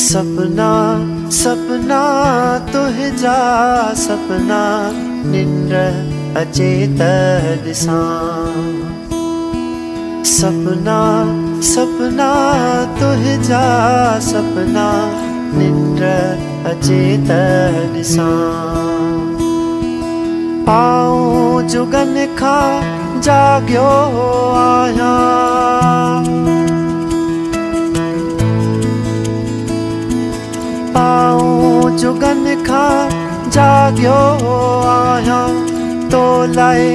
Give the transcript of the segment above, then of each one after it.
सपना सपना तुझा सपना निंद्र अचेत दिसा सपना सपना तुझा सपना निंद्र अचेत दिसा पाऊं जुगन खा जाग्यो आया पाऊं जुगन खा जाग्यो आया तो लाए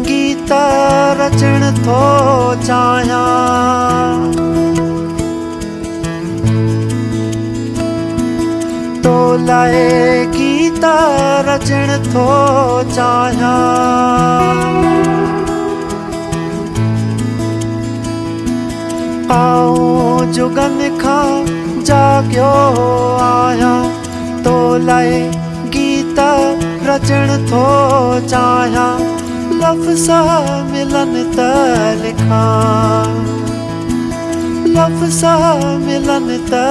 गीत रचण थो चाया तो लाए गीत रचण थो चाया पाऊं जुगन खा जाग्यो आया तो लाए गीत रचण थो चाया लफ्ज़ मिलन त लिखा लफ्ज़ मिलन त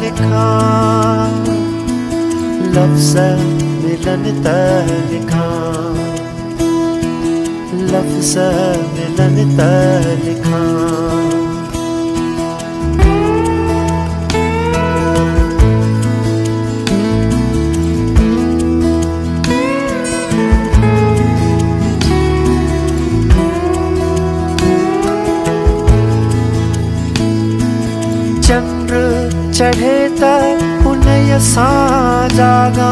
लिखा लफ्ज़ मिलन त लिखा लफ्ज़ मिलन त लिखा चंद्र चढ़े त उनय सां जागा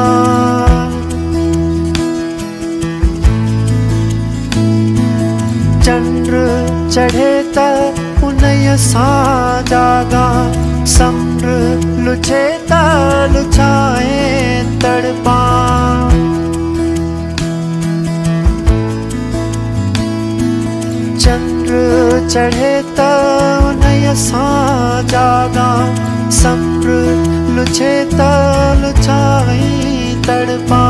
चंद्र चढ़े त उनय सां जागा समुंड लुछे त लुछाए तड़पा चंद्र चढ़े त उनय सां जागा समुंड लुछे त लुछाई तड़पा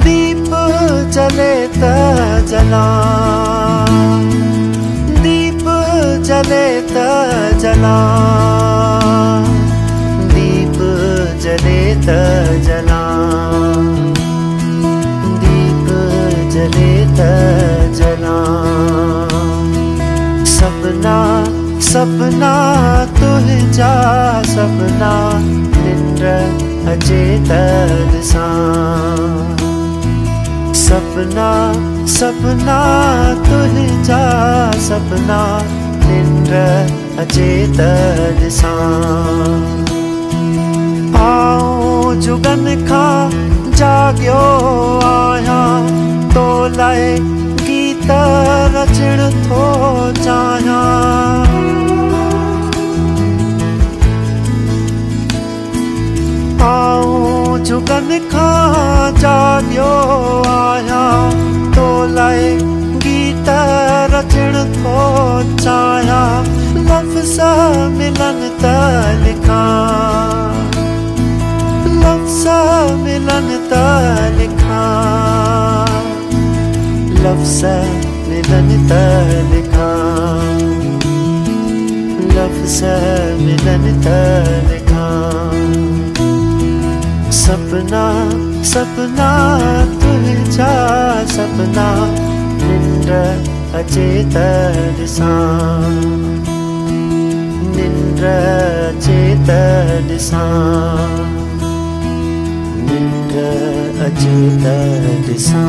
दीप जले त जला दीप जले त जला दीप जले त जला दीप जले त जला सपना सपना तुझा सपना निंद्र अचेत दिसा सपना सपना तुझा सपना निंद्र अचेत दिसा पाऊं जुगन खा जाग्यो आया तो लाए गीत रचण थो चाया पाऊं जुगन खा जाग्यो आया तो लाए गीत रचण थो चाया लफ्ज़ मिलन त लिखा लफ्ज़ मिलन त लिखा लफ्ज़ मिलन त लिखा लफ्ज़ मिलन त लिखा सपना सपना तुझा सपना निंद्र अचेत दिसा निंद्र अचेत दिसा निंद्र अचेत दिसा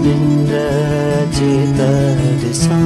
निंद्र अचेत दिसा।